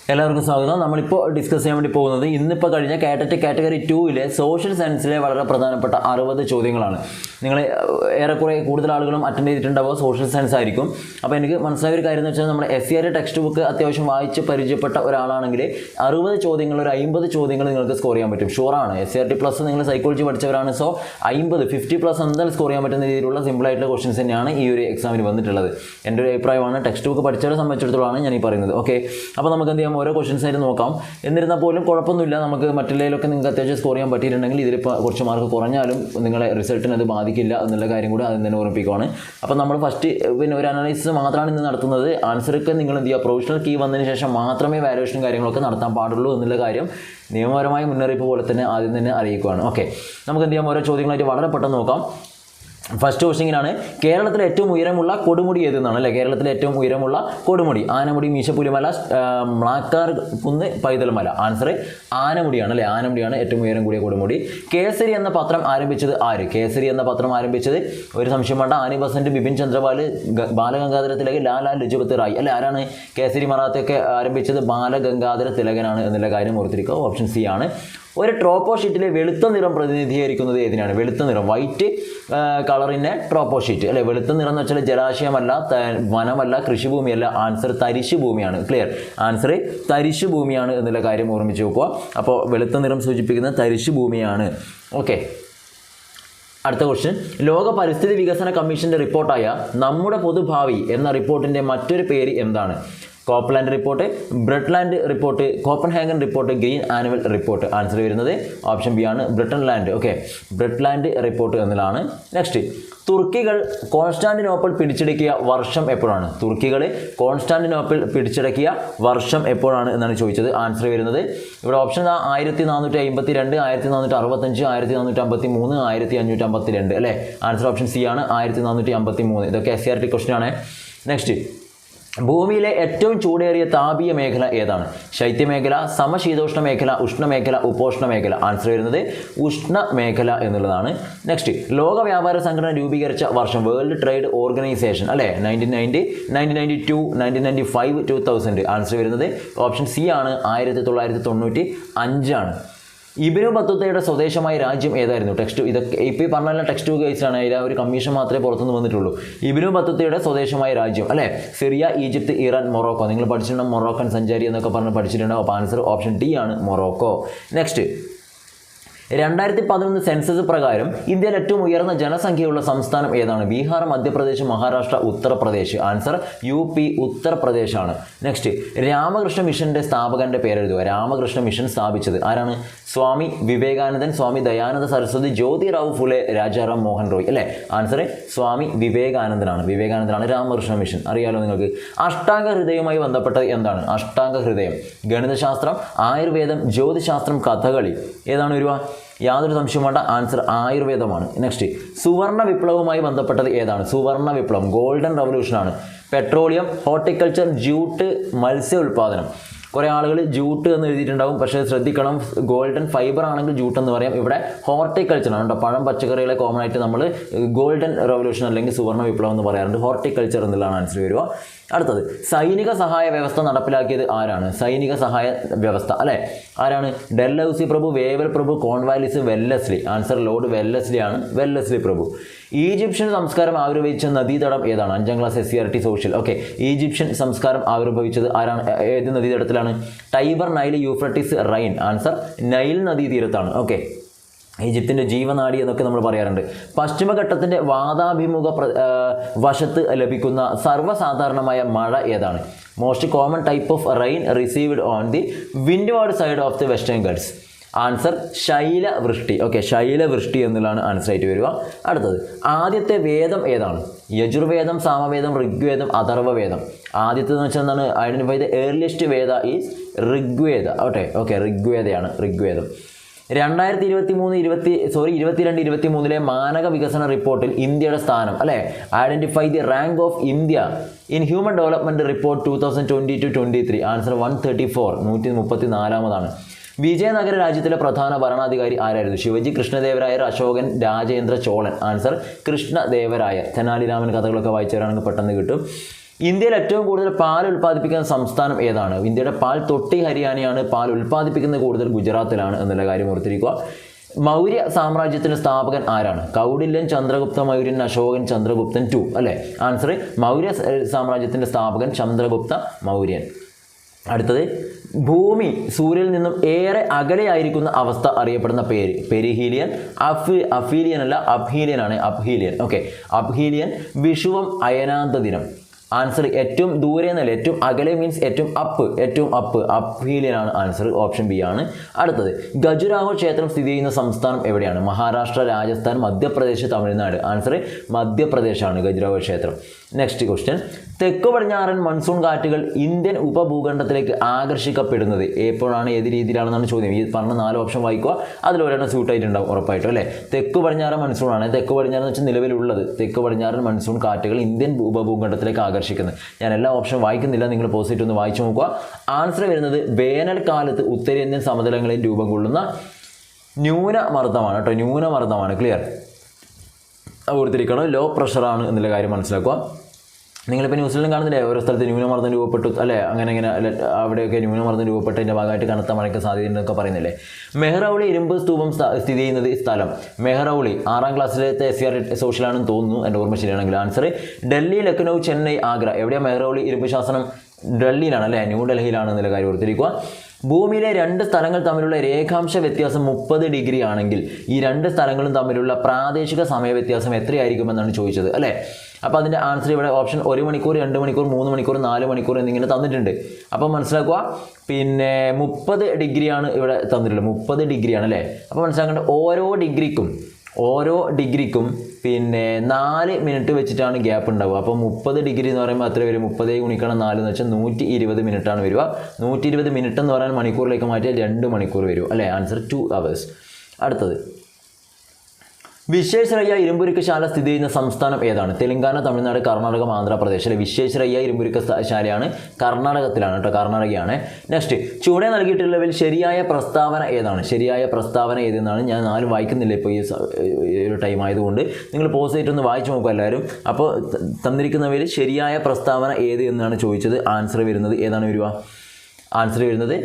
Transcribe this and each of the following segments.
എല്ലാവർക്കും സ്വാഗതം. നമ്മളിപ്പോൾ ഡിസ്കസ് ചെയ്യാൻ വേണ്ടി പോകുന്നത് ഇന്നിപ്പോൾ കഴിഞ്ഞ കാറ്റഗറി 2 സോഷ്യൽ സയൻസിലെ വളരെ പ്രധാനപ്പെട്ട 60 ചോദ്യങ്ങളാണ്. നിങ്ങൾ ഏറെക്കുറെ കൂടുതൽ ആളുകളും അറ്റൻഡ് ചെയ്തിട്ടുണ്ടാവുക സോഷ്യൽ സയൻസ് ആയിരിക്കും. അപ്പോൾ എനിക്ക് മനസ്സിലായ ഒരു കാര്യം എന്ന് വെച്ചാൽ നമ്മുടെ SCR ടെക്സ്റ്റ് ബുക്ക് അത്യാവശ്യം വായിച്ച് പരിചയപ്പെട്ട ഒരാളാണെങ്കിൽ 60 ചോദ്യങ്ങൾ ഒരു 50 ചോദ്യങ്ങൾ നിങ്ങൾക്ക് സ്കോർ ചെയ്യാൻ പറ്റും. ഷുവറാണ്. SCRT പ്ലസ് നിങ്ങൾ സൈക്കോളജി പഠിച്ചവരാണ്. സോ 50 പ്ലസ് എന്തായാലും സ്കോർ ചെയ്യാൻ പറ്റുന്ന രീതിയിലുള്ള സിമ്പിളായിട്ടുള്ള ക്വസ്റ്റ്യൻസ് തന്നെയാണ് ഈ ഒരു എക്സാമിന് വന്നിട്ടുള്ളത്. എൻ്റെ ഒരു അഭിപ്രായമാണ്. ടെക്സ്റ്റ് ബുക്ക് പഠിച്ചവരെ സംബന്ധിച്ചിടത്തോളമാണ് ഞാൻ ഈ പറയുന്നത്. ഓക്കെ, അപ്പോൾ നമുക്ക് എന്ത് ചെയ്യാം, ഓരോ ക്വസ്റ്റ്യൻസ് ആയിട്ട് നോക്കാം. എന്നിരുന്നാൽ പോലും കുഴപ്പമൊന്നുമില്ല. നമുക്ക് മറ്റുള്ളതിലൊക്കെ നിങ്ങൾക്ക് അത്യാവശ്യം സ്കോർ ചെയ്യാൻ പറ്റിയിട്ടുണ്ടെങ്കിൽ ഇതിലിപ്പോൾ കുറച്ച് മാർക്ക് കുറഞ്ഞാലും നിങ്ങളെ റിസൾട്ടിന് അത് ബാധിക്കില്ല എന്നുള്ള കാര്യം കൂടി അതിന് തന്നെ ഓർമ്മിപ്പിക്കുകയാണ്. അപ്പോൾ നമ്മൾ ഫസ്റ്റ് ഒരു അനാലിസിസ് മാത്രമാണ് ഇന്ന് നടത്തുന്നത്. ആൻസറൊക്കെ നിങ്ങൾ എന്ത് ചെയ്യുക, പ്രൊവിഷണൽ കീ വന്നതിന് ശേഷം മാത്രമേ വാല്യുവേഷനും കാര്യങ്ങളൊക്കെ നടത്താൻ പാടുള്ളൂ എന്നുള്ള കാര്യം നിയമപരമായ മുന്നറിയിപ്പ് പോലെ തന്നെ ആദ്യം തന്നെ അറിയിക്കുകയാണ്. ഓക്കെ, നമുക്ക് എന്ത് ചെയ്യാം, ഓരോ ചോദ്യങ്ങളായിട്ട് വളരെ പെട്ടെന്ന് നോക്കാം. ഫസ്റ്റ് ക്വസ്റ്റ്യനാണ്, കേരളത്തിലെ ഏറ്റവും ഉയരമുള്ള കൊടുമുടി ഏതെന്നാണ് അല്ലേ? കേരളത്തിലെ ഏറ്റവും ഉയരമുള്ള കൊടുമുടി ആനമുടി, മീശപ്പുലിമല, മ്ലാക്കാർ കുന്ന്, പൈതൽ മല. ആൻസർ ആനമുടിയാണ് അല്ലേ? ആനമുടിയാണ് ഏറ്റവും ഉയരം കൂടിയ കൊടുമുടി. കേസരി എന്ന പത്രം ആരംഭിച്ചത് ആര്? കേസരി എന്ന പത്രം ആരംഭിച്ചത് ഒരു സംശയം വേണ്ട, ആനി ബസന്റ്, ബിപിൻ ചന്ദ്രപാൽ, ബാലഗംഗാധര തിലകൻ, ലാലാ ലജപത് റായ് അല്ലെ? ആരാണ് കേസരി മറാത്തയൊക്കെ ആരംഭിച്ചത്? ബാലഗംഗാധര തിലകനാണ് എന്നുള്ള കാര്യം ഓർത്തിരിക്കുക. ഓപ്ഷൻ സി ആണ്. ഒരു ട്രോപ്പോ ഷീറ്റിലെ വെളുത്ത നിറം പ്രതിനിധീകരിക്കുന്നത് ഏതിനാണ്? വെളുത്ത നിറം, വൈറ്റ് കളറിൻ്റെ ട്രോപ്പോ ഷീറ്റ് അല്ലെ? വെളുത്ത നിറം എന്ന് വെച്ചാൽ ജലാശയമല്ല, വനമല്ല, കൃഷിഭൂമിയല്ല. ആൻസർ തരിശു ഭൂമിയാണ്. ക്ലിയർ? ആൻസർ തരിശു ഭൂമിയാണ് എന്നുള്ള കാര്യം ഓർമ്മിച്ച് വെക്കുക. അപ്പോൾ വെളുത്ത നിറം സൂചിപ്പിക്കുന്ന തരിശു ഭൂമിയാണ്. ഓക്കെ, അടുത്ത ക്വസ്റ്റ്യൻ, ലോക പരിസ്ഥിതി വികസന കമ്മീഷന്റെ റിപ്പോർട്ടായ നമ്മുടെ പൊതുഭാവി എന്ന റിപ്പോർട്ടിന്റെ മറ്റൊരു പേര് എന്താണ്? Copland report, Brundtland report, Copenhagen report, green annual report. Answer വരുന്നത് ഓപ്ഷൻ ബി ആണ്, ബ്രിട്ടൻലാൻഡ്. ഓക്കെ, ബ്രട്ട്ലാൻഡ് റിപ്പോർട്ട് എന്നതാണ്. നെക്സ്റ്റ്, തുർക്കികൾ കോൺസ്റ്റാന്റിനോപ്പിൾ പിടിച്ചടക്കിയ വർഷം എപ്പോഴാണ്? തുർക്കികൾ കോൺസ്റ്റാന്റിനോപ്പിൾ പിടിച്ചടക്കിയ വർഷം എപ്പോഴാണ് എന്നാണ് ചോദിച്ചത്. ആൻസർ വരുന്നത് ഇവിടെ ഓപ്ഷൻ 1452, 1465, 1453, 1552 അല്ലേ? ആൻസർ ഓപ്ഷൻ സി ആണ്, 1453. ഇതൊക്കെ SCRT ക്വസ്റ്റ്യൻ ആണ്. നെക്സ്റ്റ്, ഭൂമിയിലെ ഏറ്റവും ചൂടേറിയ താപീയ മേഖല ഏതാണ്? ശൈത്യമേഖല, സമശീതോഷ്ണ മേഖല, ഉഷ്ണമേഖല, ഉപോഷ്ണ മേഖല. ആൻസർ വരുന്നത് ഉഷ്ണ മേഖല എന്നുള്ളതാണ്. നെക്സ്റ്റ്, ലോക വ്യാപാര സംഘടന രൂപീകരിച്ച വർഷം? വേൾഡ് ട്രേഡ് ഓർഗനൈസേഷൻ അല്ലേ? 1990, 1992, 1995, 2000. ആൻസർ വരുന്നത് ഓപ്ഷൻ സി ആണ്, 1995 ആണ്. ഇബ്നു ബത്തൂത്തയുടെ സ്വദേശമായ രാജ്യം ഏതായിരുന്നു? ടെക്സ്റ്റ് ഇതൊക്കെ ഇപ്പോൾ ഈ പറഞ്ഞ ടെക്സ്റ്റ് ബുക്ക് വെച്ചാണ്, അതിൽ ഒരു കമ്മീഷൻ മാത്രമേ പുറത്തുനിന്ന് വന്നിട്ടുള്ളൂ. ഇബ്നു ബത്തൂത്തയുടെ സ്വദേശമായ രാജ്യം അല്ലേ? Syria, Egypt, Iran, Morocco. നിങ്ങൾ പഠിച്ചിട്ടുണ്ടാകും മൊറോക്കൻ സഞ്ചാരി എന്നൊക്കെ പറഞ്ഞ് പഠിച്ചിട്ടുണ്ടാവും. അപ്പോൾ ആൻസർ ഓപ്ഷൻ ഡി ആണ്, മൊറോക്കോ. നെക്സ്റ്റ്, 2011 സെൻസസ് പ്രകാരം ഇന്ത്യയിൽ ഏറ്റവും ഉയർന്ന ജനസംഖ്യയുള്ള സംസ്ഥാനം ഏതാണ്? ബീഹാർ, മധ്യപ്രദേശ്, മഹാരാഷ്ട്ര, ഉത്തർപ്രദേശ്. ആൻസർ UP, ഉത്തർപ്രദേശ് ആണ്. നെക്സ്റ്റ്, രാമകൃഷ്ണ മിഷന്റെ സ്ഥാപകന്റെ പേരെഴുതുക. രാമകൃഷ്ണ മിഷൻ സ്ഥാപിച്ചത് ആരാണ്? സ്വാമി വിവേകാനന്ദൻ, സ്വാമി ദയാനന്ദ സരസ്വതി, ജ്യോതിറാവു ഫുലെ, രാജാറാം മോഹൻ റോയ് അല്ലേ? ആൻസർ സ്വാമി വിവേകാനന്ദനാണ് രാമകൃഷ്ണ മിഷൻ. അറിയാലോ നിങ്ങൾക്ക്. അഷ്ടാംഗ ഹൃദയവുമായി ബന്ധപ്പെട്ടത് എന്താണ്? അഷ്ടാംഗ ഹൃദയം ഗണിതശാസ്ത്രം, ആയുർവേദം, ജ്യോതിശാസ്ത്രം, കഥകളി. ഏതാണ് വരിക? യാതൊരു സംശയം വേണ്ട, ആൻസർ ആയുർവേദമാണ്. നെക്സ്റ്റ്, സുവർണ വിപ്ലവവുമായി ബന്ധപ്പെട്ടത് ഏതാണ്? സുവർണ വിപ്ലവം ഗോൾഡൻ റവല്യൂഷനാണ്. പെട്രോളിയം, ഹോർട്ടിക്കൾച്ചർ, ജൂട്ട്, മത്സ്യ ഉൽപ്പാദനം. കുറേ ആളുകൾ ജൂട്ട് എന്ന് എഴുതിയിട്ടുണ്ടാവും, പക്ഷേ ശ്രദ്ധിക്കണം, ഗോൾഡൻ ഫൈബർ ആണെങ്കിൽ ജൂട്ട് എന്ന് പറയാം. ഇവിടെ ഹോർട്ടിക്കൾച്ചർ ആണ് കേട്ടോ. പഴം പച്ചക്കറികളെ കോമൺ ആയിട്ട് നമ്മൾ ഗോൾഡൻ റവല്യൂഷൻ അല്ലെങ്കിൽ സുവർണ വിപ്ലവം എന്ന് പറയാറുണ്ട്. ഹോർട്ടിക്കൾച്ചർ എന്നുള്ളതാണ് ആൻസർ വരിക. അടുത്തത്, സൈനിക സഹായ വ്യവസ്ഥ നടപ്പിലാക്കിയത് ആരാണ്? സൈനിക സഹായ വ്യവസ്ഥ അല്ലേ? ആരാണ്? ഡെൽഹൌസി പ്രഭു, വേവൽ പ്രഭു, Cornwallis, Wellesley. Answer Lord Wellesley ആണ്, വെല്ലസ്ലി പ്രഭു. ഈജിപ്ഷ്യൻ സംസ്കാരം ആവിർഭവിച്ച നദീതടം ഏതാണ്? 5ാം class SCRT social. Okay, Egyptian സംസ്കാരം ആവിർഭവിച്ചത് ആരാണ്? ഏത് നദീതടത്തിലാണ്? Tiber, Nile, Euphrates, Rhine. Answer Nile നദീതീരത്താണ്. ഓക്കെ, ഈജിപ്തിൻ്റെ ജീവനാഡി എന്നൊക്കെ നമ്മൾ പറയാറുണ്ട്. പശ്ചിമഘട്ടത്തിൻ്റെ വാതാഭിമുഖ വശത്ത് ലഭിക്കുന്ന സർവ്വസാധാരണമായ മഴ ഏതാണ്? Most common type of rain received on the windward side of the western ഗൾസ്. ആൻസർ ശൈലവൃഷ്ടി. ഓക്കെ, ശൈലവൃഷ്ടി എന്നുള്ളതാണ് ആൻസർ ആയിട്ട് വരിക. അടുത്തത്, ആദ്യത്തെ വേദം ഏതാണ്? യജുർവേദം, സാമവേദം, ഋഗ്വേദം, അഥർവവേദം. ആദ്യത്തേന്ന് വെച്ചാൽ എന്താണ്? Identify the earliest Veda is Rigveda. Okay, ഋഗ്വേദയാണ്, ഋഗ്വേദം. 2022-23 മാനക വികസന റിപ്പോർട്ടിൽ ഇന്ത്യയുടെ സ്ഥാനം അല്ലേ? Identify the rank of India in human development report 2022-23. Answer 134, 134ാമതാണ്. വിജയനഗര രാജ്യത്തിലെ പ്രധാന ഭരണാധികാരി ആരായിരുന്നു? ശിവജി കൃഷ്ണദേവരായർ, അശോകൻ, രാജേന്ദ്ര ചോളൻ. ആൻസർ കൃഷ്ണദേവരായർ. തെനാലിരാമൻ കഥകളൊക്കെ വായിച്ചവരാണെങ്കിൽ പെട്ടെന്ന് കിട്ടും. ഇന്ത്യയിൽ ഏറ്റവും കൂടുതൽ പാൽ ഉൽപ്പാദിപ്പിക്കുന്ന സംസ്ഥാനം ഏതാണ്? ഇന്ത്യയുടെ പാൽ തൊട്ടി ഹരിയാനയാണ്. പാൽ ഉൽപ്പാദിപ്പിക്കുന്നത് കൂടുതൽ ഗുജറാത്തിലാണ് എന്നുള്ള കാര്യം ഓർത്തിരിക്കുക. മൗര്യ സാമ്രാജ്യത്തിന്റെ സ്ഥാപകൻ ആരാണ്? കൗടില്യൻ, ചന്ദ്രഗുപ്ത മൗര്യൻ, അശോകൻ, ചന്ദ്രഗുപ്തൻ 2 അല്ലേ? ആൻസർ മൗര്യ സാമ്രാജ്യത്തിന്റെ സ്ഥാപകൻ ചന്ദ്രഗുപ്ത മൗര്യൻ. അടുത്തത്, ഭൂമി സൂര്യനിൽ നിന്നും ഏറെ അകലെയായിരിക്കുന്ന അവസ്ഥ അറിയപ്പെടുന്ന പേര്? പെരിഹീലിയൻ, അഫീലിയൻ അല്ല, അബ്ഹീലിയൻ ആണ്. അബ്ഹീലിയൻ. ഓക്കെ, അബ്ഹീലിയൻ. വിഷുവം, അയനാന്ത ദിനം. ആൻസർ ഏറ്റവും ദൂരെ എന്നല്ല, ഏറ്റവും അകലെ മീൻസ് ഏറ്റവും അപ്പ്. അബ്ഹീലിയൻ ആണ് ആൻസർ. ഓപ്ഷൻ ബി ആണ്. അടുത്തത്, ഖജുരാഹോ ക്ഷേത്രം സ്ഥിതി ചെയ്യുന്ന സംസ്ഥാനം എവിടെയാണ്? മഹാരാഷ്ട്ര, രാജസ്ഥാൻ, മധ്യപ്രദേശ്, തമിഴ്നാട്. ആൻസർ മധ്യപ്രദേശാണ് ഖജുരാഹോ ക്ഷേത്രം. നെക്സ്റ്റ് ക്വസ്റ്റ്യൻ, തെക്കു പടിഞ്ഞാറൻ മൺസൂൺ കാറ്റുകൾ ഇന്ത്യൻ ഉപഭൂഖണ്ഡത്തിലേക്ക് ആകർഷിക്കപ്പെടുന്നത് എപ്പോഴാണ്, ഏത് രീതിയിലാണെന്നാണ് ചോദ്യം. ഈ പറഞ്ഞ 4 ഓപ്ഷൻ വായിക്കുക, അതിലൊരെണ്ണം സ്യൂട്ടായിട്ടുണ്ടാവും ഉറപ്പായിട്ടും അല്ലേ? തെക്കു പടിഞ്ഞാറൻ മൺസൂൺ ആണ്. തെക്കു പടിഞ്ഞാറൻ എന്ന് വെച്ചാൽ നിലവിലുള്ളത്. തെക്കു പടിഞ്ഞാറൻ മൺസൂൺ കാറ്റുകൾ ഇന്ത്യൻ ഉപഭൂഖണ്ഡത്തിലേക്ക് ആകർഷിക്കുന്നത്. ഞാൻ എല്ലാ ഓപ്ഷൻ വായിക്കുന്നില്ല, നിങ്ങൾ പോസിറ്റ് ഒന്ന് വായിച്ചു നോക്കുക. ആൻസർ വരുന്നത് വേനൽക്കാലത്ത് ഉത്തരേന്ത്യൻ സമതലങ്ങളിൽ രൂപം കൊള്ളുന്ന ന്യൂനമർദ്ദമാണ് കേട്ടോ. ന്യൂനമർദ്ദമാണ്. ക്ലിയർ? ഓർത്തിരിക്കണം. ലോ പ്രഷറാണ് എന്നുള്ള കാര്യം മനസ്സിലാക്കുക. നിങ്ങളിപ്പോൾ ന്യൂസിലും കാണുന്നില്ലേ, ഓരോ സ്ഥലത്ത് ന്യൂനമർദ്ദം രൂപപ്പെട്ടു അല്ലേ? അങ്ങനെ അവിടെയൊക്കെ ന്യൂനമർദ്ദം രൂപപ്പെട്ടതിൻ്റെ ഭാഗമായിട്ട് കനത്ത മഴയ്ക്ക് സാധ്യതയുണ്ടെന്നൊക്കെ പറയുന്നില്ലേ? മെഹ്റൗളി ഇരുമ്പ് സ്തൂപം സ്ഥിതി ചെയ്യുന്നത് സ്ഥലം? മെഹ്റൗളി 6ാം ക്ലാസ്സിലത്തെ SCR സോഷ്യലാണെന്ന് തോന്നുന്നു, എൻ്റെ ഓർമ്മ ശരിയാണെങ്കിൽ. ആൻസർ ഡൽഹി, ലക്നൗ, ചെന്നൈ, ആഗ്ര. എവിടെയാണ് മെഹ്റൗളി ഇരുമ്പ് ശാസനം? ഡൽഹിയിലാണ് അല്ലേ? ന്യൂഡൽഹിയിലാണ് എന്നുള്ള കാര്യം ഓർത്തിരിക്കുക. ഭൂമിയിലെ 2 സ്ഥലങ്ങൾ തമ്മിലുള്ള രേഖാംശ വ്യത്യാസം 30 ഡിഗ്രി ആണെങ്കിൽ ഈ 2 സ്ഥലങ്ങളും തമ്മിലുള്ള പ്രാദേശിക സമയ വ്യത്യാസം എത്രയായിരിക്കുമെന്നാണ് ചോദിച്ചത് അല്ലേ? അപ്പോൾ അതിൻ്റെ ആൻസർ ഇവിടെ ഓപ്ഷൻ 1 മണിക്കൂർ, 2 മണിക്കൂർ, 3 മണിക്കൂർ, 4 മണിക്കൂർ എന്നിങ്ങനെ തന്നിട്ടുണ്ട്. അപ്പോൾ മനസ്സിലാക്കുക, പിന്നെ 30 ഡിഗ്രിയാണ് ഇവിടെ തന്നിട്ടുള്ളത്. 30 ഡിഗ്രിയാണ് അല്ലേ? അപ്പോൾ മനസ്സിലാക്കേണ്ട ഓരോ ഡിഗ്രിക്കും പിന്നെ 4 മിനിറ്റ് വെച്ചിട്ടാണ് ഗ്യാപ്പ് ഉണ്ടാവുക. അപ്പോൾ 30 ഡിഗ്രി എന്ന് പറയുമ്പോൾ അത്ര വരും? 30 ഗുണിക്കണം 4 എന്ന് വെച്ചാൽ 120 മിനിറ്റാണ് വരിക. 120 മിനിറ്റ് എന്ന് പറയാൻ മണിക്കൂറിലേക്ക് മാറ്റിയാൽ 2 മണിക്കൂർ വരും അല്ലേ? Answer 2 hours. അടുത്തത്, വിശ്വേശ്വരയ്യ ഇരുമ്പുരുക്ക് ശാല സ്ഥിതി ചെയ്യുന്ന സംസ്ഥാനം ഏതാണ്? തെലങ്കാന, തമിഴ്നാട്, കർണാടക, ആന്ധ്രാപ്രദേശ് അല്ലെ? വിശ്വേശ്വരയ്യ ഇരുമ്പുരുക്ക് ശാലയാണ് കർണാടകത്തിലാണ് കേട്ടോ. കർണാടകയാണ്. നെക്സ്റ്റ്, ചുവടെ നൽകിയിട്ടുള്ളവയിൽ ശരിയായ പ്രസ്താവന ഏതാണ്? ശരിയായ പ്രസ്താവന ഏതെന്നാണ്. ഞാൻ 4 വായിക്കുന്നില്ല ഇപ്പോൾ ഈ ഒരു ടൈം ആയതുകൊണ്ട്. നിങ്ങൾ പോസ് ചെയ്തിട്ടൊന്ന് വായിച്ചു നോക്കുക എല്ലാവരും. അപ്പോൾ തന്നിരിക്കുന്നവയിൽ ശരിയായ പ്രസ്താവന ഏത് എന്നാണ് ചോദിച്ചത്. ആൻസർ വരുന്നത് ഏതാണ് വരിക? ആൻസർ വരുന്നത്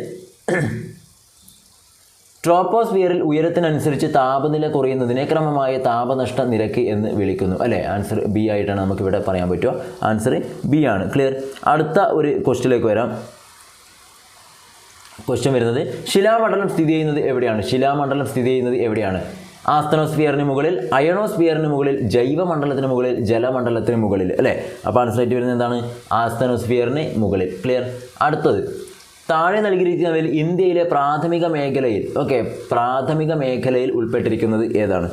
ട്രോപ്പോസ്ഫിയറിൽ ഉയരത്തിനനുസരിച്ച് താപനില കുറയുന്നതിനെ ക്രമമായ താപനഷ്ട നിരക്ക് എന്ന് വിളിക്കുന്നു അല്ലേ? ആൻസർ ബി ആയിട്ടാണ് നമുക്കിവിടെ പറയാൻ പറ്റുക. ആൻസർ ബി ആണ്. ക്ലിയർ? അടുത്ത ഒരു ക്വസ്റ്റ്യനിലേക്ക് വരാം. ക്വസ്റ്റ്യൻ വരുന്നത്, ശിലാമണ്ഡലം സ്ഥിതി ചെയ്യുന്നത് എവിടെയാണ്? ശിലാമണ്ഡലം സ്ഥിതി ചെയ്യുന്നത് എവിടെയാണ്? ആസ്തനോസ്ഫിയറിന് മുകളിൽ, അയണോസ്ഫിയറിന് മുകളിൽ, ജൈവമണ്ഡലത്തിന് മുകളിൽ, ജലമണ്ഡലത്തിന് മുകളിൽ അല്ലേ? അപ്പോൾ ആൻസർ ആയിട്ട് വരുന്നത് എന്താണ്? ആസ്തനോസ്ഫിയറിന് മുകളിൽ. ക്ലിയർ? അടുത്തത്, താഴെ നൽകിയിരിക്കുന്നവയിൽ ഇന്ത്യയിലെ പ്രാഥമിക മേഖലയിൽ ഉൾപ്പെട്ടിരിക്കുന്നത് ഏതാണ്?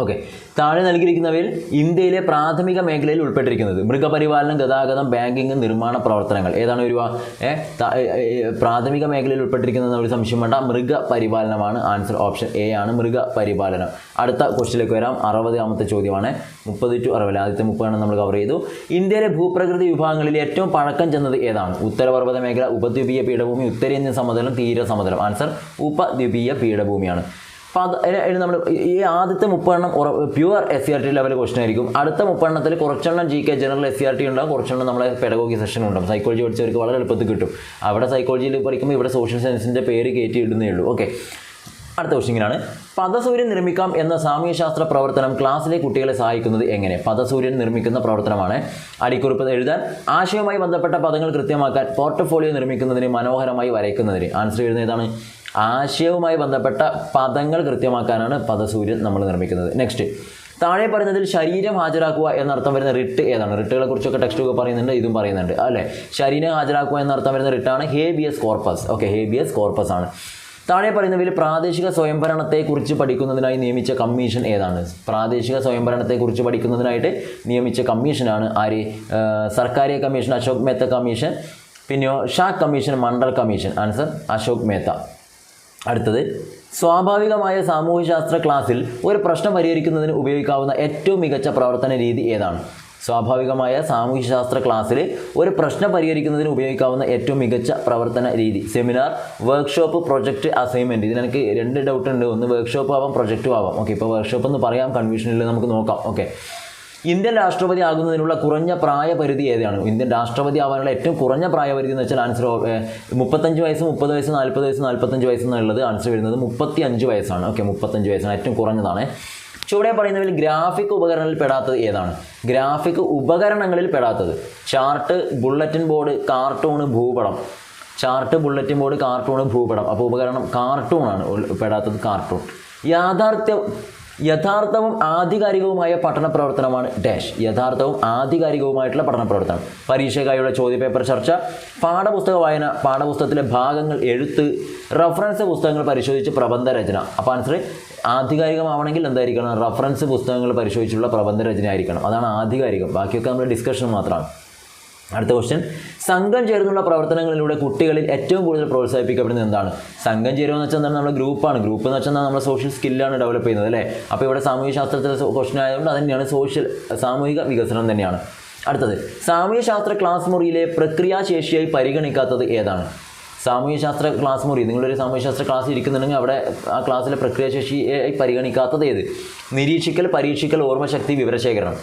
ഓക്കെ, താഴെ നൽകിയിരിക്കുന്നവയിൽ ഇന്ത്യയിലെ പ്രാഥമിക മേഖലയിൽ ഉൾപ്പെട്ടിരിക്കുന്നത് മൃഗപരിപാലനം, ഗതാഗതം, ബാങ്കിങ്, നിർമ്മാണ പ്രവർത്തനങ്ങൾ. ഏതാണ് വരിക? പ്രാഥമിക മേഖലയിൽ ഉൾപ്പെട്ടിരിക്കുന്നത് ഒരു സംശയം വേണ്ട, മൃഗപരിപാലനമാണ്. ആൻസർ ഓപ്ഷൻ എ ആണ്, മൃഗപരിപാലനം. അടുത്ത ക്വസ്റ്റ്യനിലേക്ക് വരാം. 60ാമത്തെ ചോദ്യമാണ്. 30 to 60. ആദ്യത്തെ 30 നമ്മൾ കവർ ചെയ്തു. ഇന്ത്യയിലെ ഭൂപ്രകൃതി വിഭാഗങ്ങളിൽ ഏറ്റവും പഴക്കം ചെന്നത് ഏതാണ്? ഉത്തരപർവ്വത മേഖല, ഉപദ്വീപീയ പീഠഭൂമി, ഉത്തരേന്ത്യൻ സമതലം, തീരസമതലം. ആൻസർ ഉപദ്വീപീയ പീഠഭൂമിയാണ്. അപ്പോൾ നമ്മൾ ഈ ആദ്യത്തെ 30 പ്യുവർ SCRT ലെവൽ ക്വസ്റ്റൻ ആയിരിക്കും. അടുത്ത 30 കുറച്ചെണ്ണം GK ജനറൽ SCRT ഉണ്ടാകും, കുറച്ചെണ്ണം നമ്മളെ പെഡഗോഗി സെഷൻ ഉണ്ടാകും. സൈക്കോളജി പഠിച്ചവർക്ക് വളരെ എളുപ്പത്തിൽ കിട്ടും. അവിടെ സൈക്കോളജിയിൽ പഠിക്കുമ്പോൾ ഇവിടെ സോഷ്യൽ സയൻസിൻ്റെ പേര് കയറ്റി ഇടുന്നേ ഉള്ളൂ. ഓക്കെ, അടുത്ത ക്വസ്റ്റ്യനാണ്, പദസൂര്യൻ നിർമ്മിക്കാം എന്ന സാമൂഹ്യശാസ്ത്ര പ്രവർത്തനം ക്ലാസ്സിലെ കുട്ടികളെ സഹായിക്കുന്നത് എങ്ങനെ? പദസൂര്യൻ നിർമ്മിക്കുന്ന പ്രവർത്തനമാണ്. അടിക്കുറിപ്പ് എഴുതാൻ, ആശയവുമായി ബന്ധപ്പെട്ട പദങ്ങൾ കൃത്യമാക്കാൻ, പോർട്ട്ഫോളിയോ നിർമ്മിക്കുന്നതിന്, മനോഹരമായി വരയ്ക്കുന്നതിന്. ആൻസർ എഴുതുന്നത് ഏതാണ്? ആശയവുമായി ബന്ധപ്പെട്ട പദങ്ങൾ കൃത്യമാക്കാനാണ് പദസൂര്യൻ നമ്മൾ നിർമ്മിക്കുന്നത്. നെക്സ്റ്റ്, താഴെ പറയുന്നതിൽ ശരീരം ഹാജരാക്കുക എന്നർത്ഥം വരുന്ന റിട്ട് ഏതാണ്? റിട്ടുകളെ കുറിച്ചൊക്കെ ടെക്സ്റ്റ് ഒക്കെ പറയുന്നുണ്ട്, ഇതും പറയുന്നുണ്ട് അല്ലേ? ശരീരം ഹാജരാക്കുക എന്നർത്ഥം വരുന്ന റിട്ടാണ് habeas corpus. Okay, habeas corpus ആണ്. താഴെ പറയുന്നവയിൽ പ്രാദേശിക സ്വയംഭരണത്തെക്കുറിച്ച് പഠിക്കുന്നതിനായി നിയമിച്ച കമ്മീഷൻ ഏതാണ്? പ്രാദേശിക സ്വയംഭരണത്തെക്കുറിച്ച് പഠിക്കുന്നതിനായിട്ട് നിയമിച്ച കമ്മീഷനാണ് ആര്? Sarkaria commission, Ashok Mehta commission. പിന്നെയോ Shah commission, Mandal commission. Answer Ashok Mehta. അടുത്തത്, സ്വാഭാവികമായ സാമൂഹ്യശാസ്ത്ര ക്ലാസ്സിൽ ഒരു പ്രശ്നം പരിഹരിക്കുന്നതിന് ഉപയോഗിക്കാവുന്ന ഏറ്റവും മികച്ച പ്രവർത്തന രീതി ഏതാണ്? സ്വാഭാവികമായ സാമൂഹ്യശാസ്ത്ര ക്ലാസ്സിൽ ഒരു പ്രശ്നം പരിഹരിക്കുന്നതിന് ഉപയോഗിക്കാവുന്ന ഏറ്റവും മികച്ച പ്രവർത്തന രീതി. Seminar, workshop, project, assignment. ഇതിൽ എനിക്ക് 2 ഡൗട്ട് ഉണ്ട്. ഒന്ന് വർക്ക്ഷോപ്പ് ആവാം, പ്രൊജക്റ്റും ആവാം. ഓക്കെ, ഇപ്പോൾ വർക്ക്ഷോപ്പ് എന്ന് പറയാം, കൺഫ്യൂഷനിൽ നമുക്ക് നോക്കാം. ഓക്കെ, ഇന്ത്യൻ രാഷ്ട്രപതി ആകുന്നതിനുള്ള കുറഞ്ഞ പ്രായപരിധി ഏതാണ്? ഇന്ത്യൻ രാഷ്ട്രപതി ആവാനുള്ള ഏറ്റവും കുറഞ്ഞ പ്രായപരിധി എന്ന് വെച്ചാൽ ആൻസർ 35 വയസ്സ്, 30 വയസ്സ്, 40 വയസ്സ്, 45 വയസ്സ് എന്നുള്ളത് ആൻസർ വരുന്നത് 35 വയസ്സാണ്. ഓക്കെ, 35 വയസ്സാണ് ഏറ്റവും കുറഞ്ഞതാണ്. ചുവടെ പറയുന്നതിൽ ഗ്രാഫിക് ഉപകരണങ്ങളിൽ പെടാത്തത് ഏതാണ്? ഗ്രാഫിക് ഉപകരണങ്ങളിൽ പെടാത്തത് ചാർട്ട്, ബുള്ളറ്റിൻ ബോർഡ്, കാർട്ടൂണ്, ഭൂപടം. ചാർട്ട്, ബുള്ളറ്റിൻ ബോർഡ്, കാർട്ടൂണ്, ഭൂപടം. അപ്പോൾ ഉപകരണം കാർട്ടൂണാണ് പെടാത്തത്, കാർട്ടൂൺ. യഥാർത്ഥവും ആധികാരികവുമായ പഠന പ്രവർത്തനമാണ് ഡാഷ്. യഥാർത്ഥവും ആധികാരികവുമായിട്ടുള്ള പഠന പ്രവർത്തനം. പരീക്ഷയ്ക്കായുള്ള ചോദ്യപേപ്പർ ചർച്ച, പാഠപുസ്തക വായന, പാഠപുസ്തകത്തിലെ ഭാഗങ്ങൾ എഴുത്ത്, റഫറൻസ് പുസ്തകങ്ങൾ പരിശോധിച്ച് പ്രബന്ധ രചന. അപ്പോൾ ആൻസർ ആധികാരികമാവണമെങ്കിൽ എന്തായിരിക്കണം? റഫറൻസ് പുസ്തകങ്ങൾ പരിശോധിച്ചുള്ള പ്രബന്ധ രചന ആയിരിക്കണം. അതാണ് ആധികാരികം. ബാക്കിയൊക്കെ നമ്മൾ ഡിസ്കഷൻ മാത്രമാണ്. അടുത്ത ക്വസ്റ്റ്യൻ, സംഘം ചേർന്നുള്ള പ്രവർത്തനങ്ങളിലൂടെ കുട്ടികളിൽ ഏറ്റവും കൂടുതൽ പ്രോത്സാഹിപ്പിക്കപ്പെടുന്നത് എന്താണ്? സംഘം ചേരുക എന്ന് വെച്ചാൽ എന്താണ്? നമ്മുടെ ഗ്രൂപ്പാണ്. ഗ്രൂപ്പ് എന്ന് വെച്ചാൽ നമ്മുടെ സോഷ്യൽ സ്കില്ലാണ് ഡെവലപ്പ് ചെയ്യുന്നത് അല്ലേ? അപ്പോൾ ഇവിടെ സാമൂഹ്യ ശാസ്ത്രത്തിലെ ക്വസ്റ്റ്യൻ ആയതുകൊണ്ട് അത് തന്നെയാണ് സാമൂഹിക വികസനം തന്നെയാണ്. അടുത്തത്, സാമൂഹ്യ ശാസ്ത്ര ക്ലാസ് മുറിയിലെ പ്രക്രിയാശേഷിയായി പരിഗണിക്കാത്തത് ഏതാണ്? സാമൂഹ്യശാസ്ത്ര ക്ലാസ് മുറി, നിങ്ങളൊരു സാമൂഹ്യശാസ്ത്ര ക്ലാസ് ഇരിക്കുന്നുണ്ടെങ്കിൽ അവിടെ ആ ക്ലാസ്സിലെ പ്രക്രിയാശേഷിയായി പരിഗണിക്കാത്തത് ഏത്? നിരീക്ഷിക്കൽ, പരീക്ഷിക്കൽ, ഓർമ്മശക്തി, വിവരശേഖരണം.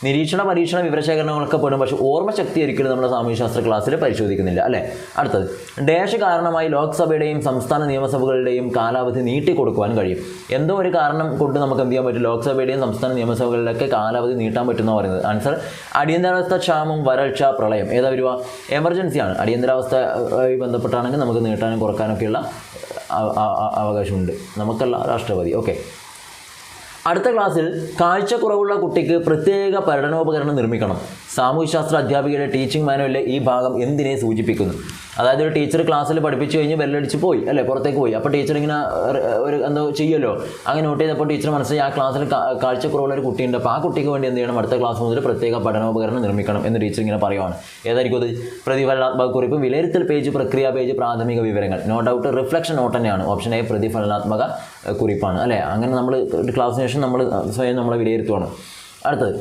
നിരീക്ഷണ, പരീക്ഷണ, വിവരശേഖരണങ്ങളൊക്കെ പെടും. പക്ഷേ ഓർമ്മശക്തി ഒരിക്കലും നമ്മുടെ സാമൂഹ്യശാസ്ത്ര ക്ലാസ്സിൽ പരിശോധിക്കുന്നില്ല അല്ലേ? അടുത്തത്, ഡാഷ് കാരണമായി ലോക്സഭയുടെയും സംസ്ഥാന നിയമസഭകളുടെയും കാലാവധി നീട്ടിക്കൊടുക്കുവാൻ കഴിയും. എന്തോ ഒരു കാരണം കൊണ്ട് നമുക്ക് എന്ത് ചെയ്യാൻ പറ്റും? ലോക്സഭയുടെയും സംസ്ഥാന നിയമസഭകളിലൊക്കെ കാലാവധി നീട്ടാൻ പറ്റുമെന്ന് പറയുന്നത്. ആൻസർ അടിയന്തരാവസ്ഥ, ക്ഷാമം, വരൾച്ച, പ്രളയം. ഏതാ വരുക? എമർജൻസിയാണ്. അടിയന്തരാവസ്ഥയുമായി ബന്ധപ്പെട്ടാണെങ്കിൽ നമുക്ക് നീട്ടാനും കുറക്കാനൊക്കെയുള്ള അവകാശമുണ്ട്. നമുക്കല്ല, രാഷ്ട്രപതി. ഓക്കെ, അടുത്ത ക്ലാസ്സിൽ കാഴ്ചക്കുറവുള്ള കുട്ടിക്ക് പ്രത്യേക പഠനോപകരണം നിർമ്മിക്കണം. സാമൂഹ്യശാസ്ത്ര അധ്യാപികയുടെ ടീച്ചിങ് മാനുവലിലെ ഈ ഭാഗം എന്തിനെ സൂചിപ്പിക്കുന്നു? അതായത് ഒരു ടീച്ചർ ക്ലാസ്സിൽ പഠിപ്പിച്ചു കഴിഞ്ഞ് ബെല്ലടിച്ച് പോയി അല്ലേ, പുറത്തേക്ക് പോയി. അപ്പോൾ ടീച്ചർ ഇങ്ങനെ ഒരു എന്തോ ചെയ്യുമല്ലോ, അങ്ങനെ നോട്ട് ചെയ്തപ്പോൾ ടീച്ചർ മനസ്സിലായി ആ ക്ലാസ്സിൽ കാഴ്ചക്കുറവുള്ള ഒരു കുട്ടിയുണ്ട്. അപ്പോൾ ആ കുട്ടിക്ക് വേണ്ടി എന്ത് ചെയ്യണം? അടുത്ത ക്ലാസ് മുതൽ പ്രത്യേക പഠനോപകരണം നിർമ്മിക്കണം എന്ന് ടീച്ചർ ഇങ്ങനെ പറയുവാണ്. ഏതായിരിക്കും അത്? പ്രതിഫലനാത്മക കുറിപ്പ്, വിലയിരുത്തൽ പേജ്, പ്രക്രിയ പേജ്, പ്രാഥമിക വിവരങ്ങൾ. നോ ഡൗട്ട് റിഫ്ലക്ഷൻ നോട്ട് തന്നെയാണ്. ഓപ്ഷൻ എ പ്രതിഫലനാത്മക കുറിപ്പാണ് അല്ലേ? അങ്ങനെ നമ്മൾ ക്ലാസ്സിന് ശേഷം നമ്മൾ സ്വയം നമ്മളെ വിലയിരുത്തുവാണ്. അടുത്തത്,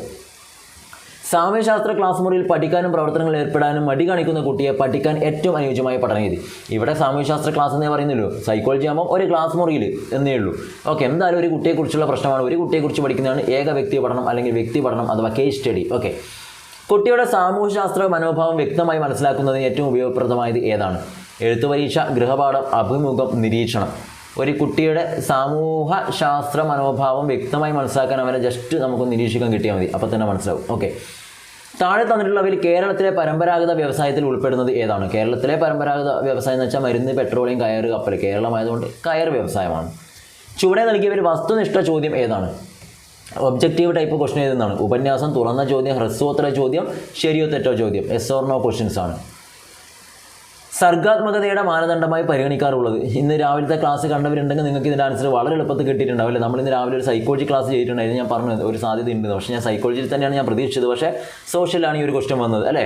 സാമൂഹ്യശാസ്ത്ര ക്ലാസ് മുറിയിൽ പഠിക്കാനും പ്രവർത്തനങ്ങളിൽ ഏർപ്പെടാനും മടി കാണിക്കുന്ന കുട്ടിയെ പഠിക്കാൻ ഏറ്റവും അനുയോജ്യമായ പഠനരീതി. ഇവിടെ സാമൂഹ്യശാസ്ത്ര ക്ലാസ് എന്നേ പറയുന്നല്ലോ, സൈക്കോളജി ആകുമ്പോൾ ഒരു ക്ലാസ് മുറിയിൽ എന്നേ ഉള്ളൂ. ഓക്കെ, എന്തായാലും ഒരു കുട്ടിയെക്കുറിച്ചുള്ള പ്രശ്നമാണ്. ഒരു കുട്ടിയെക്കുറിച്ച് പഠിക്കുന്നതാണ് ഏക വ്യക്തി പഠനം അല്ലെങ്കിൽ വ്യക്തി പഠനം അഥവാ കേസ് സ്റ്റഡി. ഓക്കെ, കുട്ടിയുടെ സാമൂഹ്യശാസ്ത്ര മനോഭാവം വ്യക്തമായി മനസ്സിലാക്കുന്നതിന് ഏറ്റവും ഉപയോഗപ്രദമായത് ഏതാണ്? എഴുത്തു പരീക്ഷ, ഗൃഹപാഠം, അഭിമുഖം, നിരീക്ഷണം. ഒരു കുട്ടിയുടെ സമൂഹശാസ്ത്ര മനോഭാവം വ്യക്തമായി മനസ്സിലാക്കാൻ അവനെ ജസ്റ്റ് നമുക്ക് നിരീക്ഷിക്കാൻ കിട്ടിയാൽ മതി, അപ്പോൾ തന്നെ മനസ്സിലാവും. ഓക്കെ, താഴെ തന്നിട്ടുള്ളവയിൽ കേരളത്തിലെ പരമ്പരാഗത വ്യവസായത്തിൽ ഉൾപ്പെടുന്നത് ഏതാണ്? കേരളത്തിലെ പരമ്പരാഗത വ്യവസായം എന്ന് വെച്ചാൽ മരുന്ന്, പെട്രോളിയം, കയറ്, കപ്പൽ. കേരളമായതുകൊണ്ട് കയർ വ്യവസായമാണ്. ചുവടെ നൽകിയവർ വസ്തുനിഷ്ഠ ചോദ്യം ഏതാണ്? ഒബ്ജക്റ്റീവ് ടൈപ്പ് ക്വസ്റ്റൻ ഏതെന്നാണ്? ഉപന്യാസം, തുറന്ന ചോദ്യം, ഹ്രസ്വോത്തര ചോദ്യം, ശരിയോ തെറ്റോ ചോദ്യം. എസ് ഓർ നോ ക്വസ്റ്റ്യൻസ് ആണ്. സർഗാത്മകതയുടെ മാനദണ്ഡമായി പരിഗണിക്കാറുള്ളത്. ഇന്ന് രാവിലത്തെ ക്ലാസ് കണ്ടവരുണ്ടെങ്കിൽ നിങ്ങൾക്ക് ഇതിൻ്റെ ആൻസർ വളരെ എളുപ്പത്തിൽ കിട്ടിയിട്ടുണ്ടാവും അല്ലേ? നമ്മളിന്ന് രാവിലെ ഒരു സൈക്കോളജി ക്ലാസ് ചെയ്തിട്ടുണ്ടായിരുന്നു. ഞാൻ പറഞ്ഞത് ഒരു സാധ്യത ഉണ്ട്, പക്ഷേ ഞാൻ സൈക്കോളജിയിൽ തന്നെയാണ് ഞാൻ പ്രതീക്ഷിച്ചത്. പക്ഷേ സോഷ്യലാണ് ഈ ഒരു ക്വസ്റ്റ്യൻ വന്നത് അല്ലേ?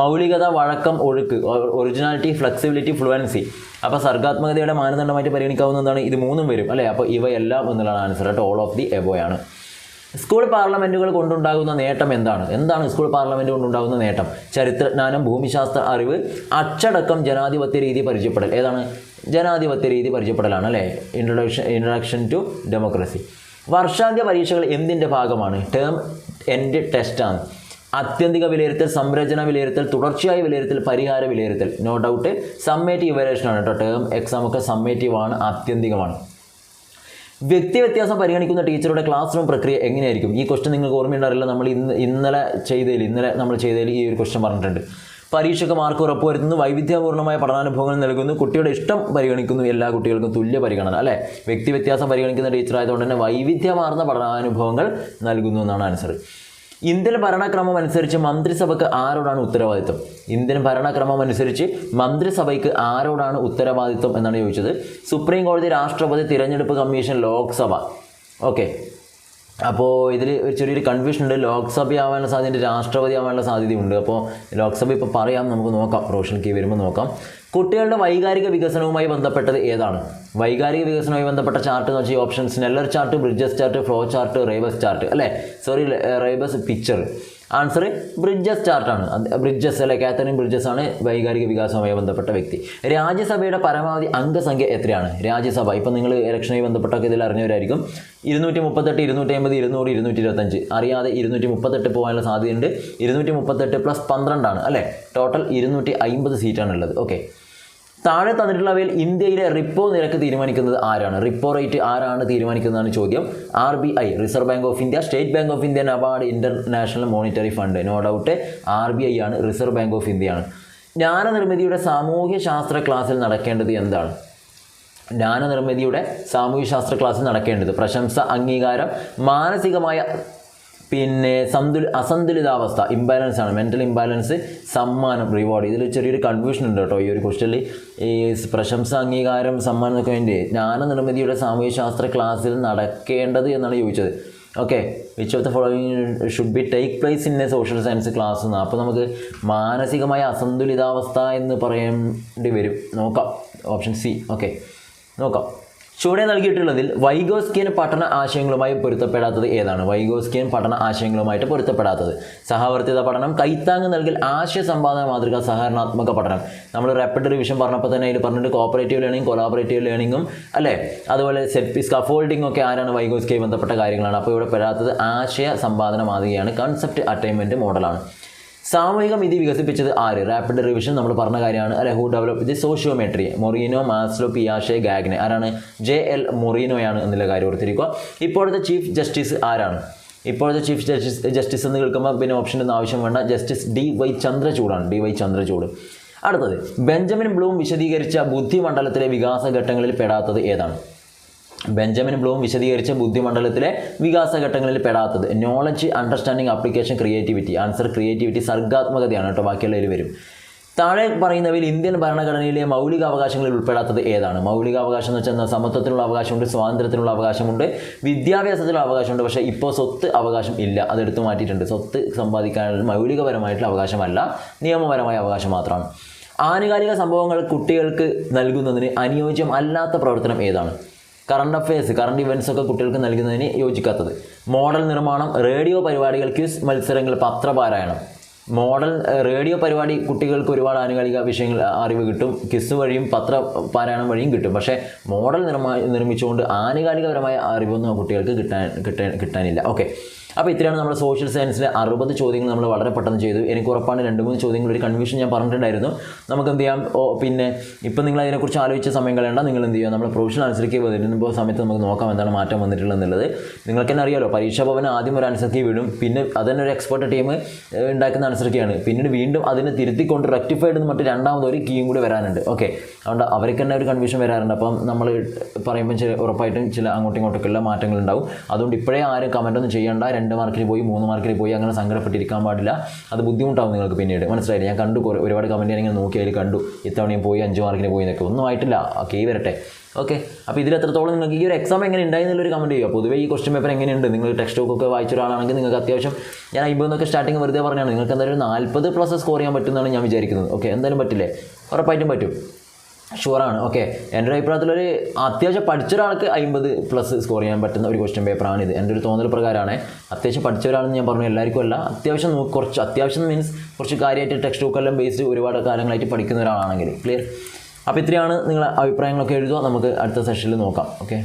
മൗലികത, വഴക്കം, ഒഴുക്ക്, ഒറിജിനാലിറ്റി, ഫ്ലെക്സിബിലിറ്റി, ഫ്ലുവൻസി. അപ്പോൾ സർഗാത്മകതയുടെ മാനദണ്ഡമായിട്ട് പരിഗണിക്കാവുന്നതാണ്. ഇത് മൂന്നും വരും അല്ലേ? അപ്പോൾ ഇവയെല്ലാം എന്നുള്ളതാണ് ആൻസർ കേട്ടോ. ഓൾ ഓഫ് ദി എബോയാണ്. സ്കൂൾ പാർലമെൻറ്റുകൾ കൊണ്ടുണ്ടാകുന്ന നേട്ടം എന്താണ്? എന്താണ് സ്കൂൾ പാർലമെൻറ്റ് കൊണ്ടുണ്ടാകുന്ന നേട്ടം? ചരിത്രജ്ഞാനം, ഭൂമിശാസ്ത്ര അറിവ്, അച്ചടക്കം, ജനാധിപത്യ രീതി പരിചയപ്പെടൽ. ഏതാണ്? ജനാധിപത്യ രീതി പരിചയപ്പെടലാണ് അല്ലേ? Introduction to democracy. വർഷാന്ത്യ പരീക്ഷകൾ എന്തിൻ്റെ ഭാഗമാണ്? ടേം എൻഡ് ടെസ്റ്റാണ്. ആത്യന്തിക വിലയിരുത്തൽ, സംരചന വിലയിരുത്തൽ, തുടർച്ചയായ വിലയിരുത്തൽ, പരിഹാര വിലയിരുത്തൽ. നോ ഡൗട്ട് സമ്മേറ്റീവ് ഇവാലുവേഷനാണ് കേട്ടോ. ടേം എക്സാം ഒക്കെ സമ്മേറ്റീവ് ആണ്, ആത്യന്തികമാണ്. വ്യക്തി വ്യത്യാസം പരിഗണിക്കുന്ന ടീച്ചറുടെ ക്ലാസ് റൂം പ്രക്രിയ എങ്ങനെയായിരിക്കും? ഈ ക്വസ്റ്റ്യൻ നിങ്ങൾക്ക് ഓർമ്മയുണ്ടാവില്ല. നമ്മൾ ഇന്നലെ നമ്മൾ ചെയ്തതിൽ ഈ ഒരു ക്വസ്റ്റ്യൻ പറഞ്ഞിട്ടുണ്ട്. പരീക്ഷയ്ക്ക് മാർക്ക് ഉറപ്പുവരുത്തുന്നു, വൈവിധ്യപൂർണ്ണമായ പഠനാനുഭവങ്ങൾ നൽകുന്നു, കുട്ടിയുടെ ഇഷ്ടം പരിഗണിക്കുന്നു, എല്ലാ കുട്ടികൾക്കും തുല്യ പരിഗണന അല്ലേ? വ്യക്തി വ്യത്യാസം പരിഗണിക്കുന്ന ടീച്ചർ ആയതുകൊണ്ട് തന്നെ വൈവിധ്യമാർന്ന പഠനാനുഭവങ്ങൾ നൽകുന്നു എന്നാണ് ആൻസർ. ഇന്ത്യൻ ഭരണക്രമം അനുസരിച്ച് മന്ത്രിസഭയ്ക്ക് ആരോടാണ് ഉത്തരവാദിത്വം? ഇന്ത്യൻ ഭരണക്രമം അനുസരിച്ച് മന്ത്രിസഭയ്ക്ക് ആരോടാണ് ഉത്തരവാദിത്വം എന്നാണ് ചോദിച്ചത്. സുപ്രീം കോടതി, രാഷ്ട്രപതി, തിരഞ്ഞെടുപ്പ് കമ്മീഷൻ, ലോക്സഭ. ഓക്കെ, അപ്പോൾ ഇതിൽ ഒരു ചെറിയൊരു കൺഫ്യൂഷൻ ഉണ്ട്. ലോക്സഭയാവാനുള്ള സാധ്യതയുണ്ട്, രാഷ്ട്രപതി ആവാനുള്ള സാധ്യതയുണ്ട്. അപ്പോൾ ലോക്സഭ ഇപ്പോൾ പറയാം, നമുക്ക് നോക്കാം, പ്രൊഫഷണൽ കീ വരുമ്പോൾ നോക്കാം. കുട്ടികളുടെ വൈകാരിക വികസനവുമായി ബന്ധപ്പെട്ടത് ഏതാണ്? വൈകാരിക വികസനവുമായി ബന്ധപ്പെട്ട ചാർട്ട് എന്ന് വെച്ചാൽ option Snellen chart, Bridges chart, flow chart, rebus chart അല്ലേ? Sorry, rebus picture. Answer Bridges ചാർട്ടാണ്. ബ്രിഡ്ജസ് അല്ലെ, കാത്തറിൻ ബ്രിഡ്ജസ് ആണ് വൈകാരിക വികാസവുമായി ബന്ധപ്പെട്ട വ്യക്തി. രാജ്യസഭയുടെ പരമാവധി അംഗസംഖ്യ എത്രയാണ്? രാജ്യസഭ ഇപ്പം നിങ്ങൾ ഇലക്ഷനുമായി ബന്ധപ്പെട്ടൊക്കെ ഇതിൽ അറിഞ്ഞവരായിരിക്കും. 238, 250, 200, 225. അറിയാതെ 238 പോകാനുള്ള സാധ്യതയുണ്ട്. 238 + 12 ആണ് അല്ലേ, ടോട്ടൽ 250 സീറ്റാണുള്ളത്. ഓക്കെ, താഴെ തന്നിട്ടുള്ളവയിൽ ഇന്ത്യയിലെ റിപ്പോ നിരക്ക് തീരുമാനിക്കുന്നത് ആരാണ്? റിപ്പോ റേറ്റ് ആരാണ് തീരുമാനിക്കുന്നതാണ് ചോദ്യം. RBI, Reserve Bank of India, State Bank of India, NABARD, International Monetary Fund. No doubt RBI ആണ്, റിസർവ് ബാങ്ക് ഓഫ് ഇന്ത്യയാണ്. ജ്ഞാനനിർമ്മിതിയുടെ സാമൂഹ്യ ശാസ്ത്ര ക്ലാസ്സിൽ നടക്കേണ്ടത് എന്താണ്? ജ്ഞാനനിർമ്മിതിയുടെ സാമൂഹ്യശാസ്ത്ര ക്ലാസ്സിൽ നടക്കേണ്ടത് പ്രശംസ, അംഗീകാരം, മാനസികമായ അസന്തുലിതാവസ്ഥ, ഇംബാലൻസ് ആണ്, മെൻ്റൽ ഇംബാലൻസ്, സമ്മാനം, റിവാർഡ്. ഇതിൽ ചെറിയൊരു കൺഫ്യൂഷൻ ഉണ്ട് കേട്ടോ ഈ ഒരു ക്വസ്റ്റ്യനിൽ. ഈ പ്രശംസ, അംഗീകാരം, സമ്മാനം എന്നൊക്കെ വേണ്ടി ജ്ഞാനനിർമ്മിതിയുടെ സാമൂഹ്യശാസ്ത്ര ക്ലാസ്സിൽ നടക്കേണ്ടത് എന്നാണ് ചോദിച്ചത്. Okay, which of the following should be take place in A social science class എന്ന്. അപ്പോൾ നമുക്ക് മാനസികമായ അസന്തുലിതാവസ്ഥ എന്ന് പറയേണ്ടി വരും. നോക്കാം, ഓപ്ഷൻ സി. ഓക്കെ, നോക്കാം. ചുവടെ നൽകിയിട്ടുള്ളതിൽ വൈഗോസ്കിയൻ പഠന ആശയങ്ങളുമായി പൊരുത്തപ്പെടാത്തത് ഏതാണ്? വൈഗോസ്കിയൻ പഠന ആശയങ്ങളുമായിട്ട് പൊരുത്തപ്പെടാത്തത് സഹവർത്തിത പഠനം, കൈത്താങ് നൽകൽ, ആശയ സമ്പാദന മാതൃക, സഹകരണാത്മക പഠനം. നമ്മൾ റാപ്പിഡ് റിവിഷൻ പറഞ്ഞപ്പോൾ തന്നെ അതിൽ പറഞ്ഞിട്ട് കോപ്പറേറ്റീവ് ലേണിംഗ്, കൊളാബറേറ്റീവ് ലേണിംഗും അല്ലേ, അതുപോലെ സ്കഫോൾഡിംഗ് ഒക്കെ ആരാണ്? വൈഗോസ്കിയുമായി ബന്ധപ്പെട്ട കാര്യങ്ങളാണ്. അപ്പോൾ ഇവിടെ പെടാത്തത് ആശയ സമ്പാദന മാതൃകയാണ്, കൺസെപ്റ്റ് അറ്റൈൻമെൻറ്റ് മോഡലാണ്. സാമൂഹിക വിധി വികസിപ്പിച്ചത് ആര്? റാപ്പിഡ് റിവിഷൻ നമ്മൾ പറഞ്ഞ കാര്യമാണ് അല്ലെ. Who develop the sociometry? Moreno, Maslow, പിയാഷെ, ഗാഗ്നെ. ആരാണ്? JL മൊറീനോയാണ് എന്നുള്ള കാര്യം ഓർത്തിരിക്കുക. ഇപ്പോഴത്തെ ചീഫ് ജസ്റ്റിസ് ആരാണ്? ഇപ്പോഴത്തെ ചീഫ് ജസ്റ്റിസ് എന്ന് കേൾക്കുമ്പോൾ പിന്നെ ഓപ്ഷനൊന്നും ആവശ്യം വേണ്ട, ജസ്റ്റിസ് DY ചന്ദ്രചൂഡാണ്. DY ചന്ദ്രചൂഡ്. അടുത്തത്, ബെഞ്ചമിൻ ബ്ലൂം വിശദീകരിച്ച ബുദ്ധിമണ്ഡലത്തിലെ വികാസഘട്ടങ്ങളിൽ പെടാത്തത് ഏതാണ്? ബെഞ്ചമിൻ ബ്ലൂം വിശദീകരിച്ച ബുദ്ധിമണ്ഡലത്തിലെ വികാസഘട്ടങ്ങളിൽ പെടാത്തത് knowledge, understanding, application, creativity. Answer creativity, സർഗാത്മകതയാണ് കേട്ടോ. ബാക്കിയുള്ളതിൽ വരും. താഴെ പറയുന്നവയിൽ ഇന്ത്യൻ ഭരണഘടനയിലെ മൗലിക അവകാശങ്ങളിൽ ഉൾപ്പെടാത്തത് ഏതാണ്? മൗലിക അവകാശം എന്ന് വെച്ചാൽ സമത്വത്തിനുള്ള അവകാശമുണ്ട്, സ്വാതന്ത്ര്യത്തിനുള്ള അവകാശമുണ്ട്, വിദ്യാഭ്യാസത്തിനുള്ള അവകാശമുണ്ട്. പക്ഷേ ഇപ്പോൾ സ്വത്ത് അവകാശം ഇല്ല, അതെടുത്ത് മാറ്റിയിട്ടുണ്ട്. സ്വത്ത് സമ്പാദിക്കാനുള്ള മൗലികപരമായിട്ടുള്ള അവകാശമല്ല, നിയമപരമായ അവകാശം മാത്രമാണ്. ആനുകാലിക സംഭവങ്ങൾ കുട്ടികൾക്ക് നൽകുന്നതിന് അനുയോജ്യം അല്ലാത്ത പ്രവർത്തനം ഏതാണ്? കറണ്ട് അഫയേഴ്സ്, കറണ്ട് ഇവൻറ്റ്സ് ഒക്കെ കുട്ടികൾക്ക് നൽകുന്നതിന് യോജിക്കാത്തത്. മോഡൽ നിർമ്മാണം, റേഡിയോ പരിപാടികൾ, ക്വിസ് മത്സരങ്ങൾ, പത്രപാരായണം. മോഡൽ റേഡിയോ പരിപാടി കുട്ടികൾക്ക് ഒരുപാട് ആനുകാലിക വിഷയങ്ങൾ അറിവ് കിട്ടും, ക്വിസ് വഴിയും പത്രപാരായണം വഴിയും കിട്ടും. പക്ഷേ മോഡൽ നിർമ്മിച്ചുകൊണ്ട് ആനുകാലികപരമായ അറിവൊന്നും കുട്ടികൾക്ക് കിട്ടാനില്ല. ഓക്കെ, അപ്പോൾ ഇത്രയാണ് നമ്മുടെ സോഷ്യൽ സയൻസിലെ 60 ചോദ്യങ്ങൾ നമ്മൾ വളരെ പെട്ടെന്ന് ചെയ്തു. എനിക്ക് ഉറപ്പാണ് 2-3 ചോദ്യങ്ങൾ ഒരു കൺഫ്യൂഷൻ ഞാൻ പറഞ്ഞിട്ടുണ്ടായിരുന്നു. നമുക്ക് എന്ത് ചെയ്യാം, പിന്നെ ഇപ്പം നിങ്ങൾ അതിനെക്കുറിച്ച് ആലോചിച്ച സമയം കളയണ്ട. നിങ്ങൾ എന്ത് ചെയ്യുക, നമ്മൾ പ്രൊഫഷണൽ ആൻസർ കീ വരുമ്പോൾ സമയത്ത് നമുക്ക് നോക്കാം എന്താണ് മാറ്റം വന്നിട്ടുള്ളത് എന്നുള്ളത്. നിങ്ങൾക്ക് തന്നെ അറിയാമല്ലോ, പരീക്ഷാ ഭവൻ ആദ്യം ഒരു ആൻസർ കീ വിടും, പിന്നെ അതിനൊരു എക്സ്പെർട്ട് ടീം ഉണ്ടാക്കുന്ന ആൻസർ കീയാണ്. പിന്നീട് വീണ്ടും അതിനെ തിരുത്തിക്കൊണ്ട് റെക്ടിഫൈഡ് എന്ന് മറ്റ് രണ്ടാമതൊരു കീയും കൂടി വരാനുണ്ട്. ഓക്കെ, അതുകൊണ്ട് അവർക്ക് തന്നെ ഒരു കൺഫ്യൂഷൻ വരാറുണ്ട്. അപ്പം നമ്മൾ പറയുമ്പോൾ ഉറപ്പായിട്ടും ചില അങ്ങോട്ടും ഇങ്ങോട്ടൊക്കെയുള്ള മാറ്റങ്ങൾ ഉണ്ടാവും. അതുകൊണ്ട് ഇപ്പോഴേ ആരും കമൻറ്റൊന്നും ചെയ്യേണ്ട. 2 മാർക്കിന് പോയി 3 മാർക്കിന് പോയി അങ്ങനെ സങ്കടപ്പെട്ടിരിക്കാൻ പാടില്ല. അത് ബുദ്ധിമുട്ടാവും നിങ്ങൾക്ക് പിന്നീട്. മനസ്സിലായില്ല? ഞാൻ കണ്ടു ഒരുപാട് കമൻറ്റ് ഞാനിങ്ങനെ നോക്കി അതിൽ കണ്ടു ഇത്തവണയും പോയി 5 മാർക്കിന് പോയി എന്നൊക്കെ. ഒന്നും ആയിട്ടില്ല, കീ വരട്ടെ. ഓക്കെ, അപ്പോൾ ഇതിൽ എത്രത്തോളം നിങ്ങൾക്ക് ഈ ഒരു എക്സാം എങ്ങനെ ഉണ്ടായി എന്നുള്ളൊരു കമൻറ്റ് ചെയ്യുക. പൊതുവേ ഈ ക്വസ്റ്റ്യൻ പേപ്പർ എങ്ങനെയുണ്ട്? നിങ്ങൾ ടെക്സ്റ്റ് ബുക്കൊക്കെ വായിച്ച ഒരാളാണെങ്കിൽ നിങ്ങൾക്ക് അത്യാവശ്യം, ഞാൻ 50 സ്റ്റാർട്ടിങ് വെറുതെ പറഞ്ഞാണ്, നിങ്ങൾക്ക് എന്തായാലും 40+ സ്കോർ ചെയ്യാൻ പറ്റുമെന്നാണ് ഞാൻ വിചാരിക്കുന്നത്. ഓക്കെ, എന്തായാലും പറ്റില്ലേ? ഉറപ്പായിട്ടും പറ്റും, ഷുവറാണ്. ഓക്കെ, എൻ്റെ ഒരു അഭിപ്രായത്തിലൊരു അത്യാവശ്യം പഠിച്ച ഒരാൾക്ക് 50+ സ്കോർ ചെയ്യാൻ പറ്റുന്ന ഒരു ക്വസ്റ്റ്യൻ പേപ്പറാണിത്. എൻ്റെ ഒരു തോന്നൽ പ്രകാരമാണ്. അത്യാവശ്യം പഠിച്ച ഒരാളെന്ന് ഞാൻ പറഞ്ഞു, എല്ലാവർക്കും അല്ല. അത്യാവശ്യം മീൻസ് കുറച്ച് കാര്യമായിട്ട് ടെക്സ്റ്റ് ബുക്കെല്ലാം ബേസ്ഡ് ഒരുപാട് കാലങ്ങളായിട്ട് പഠിക്കുന്ന ഒരാളാണെങ്കിൽ. ക്ലിയർ? അപ്പോൾ ഇത്രയാണ്. നിങ്ങളുടെ അഭിപ്രായങ്ങളൊക്കെ എഴുതുക, നമുക്ക് അടുത്ത സെഷനിൽ നോക്കാം. ഓക്കെ.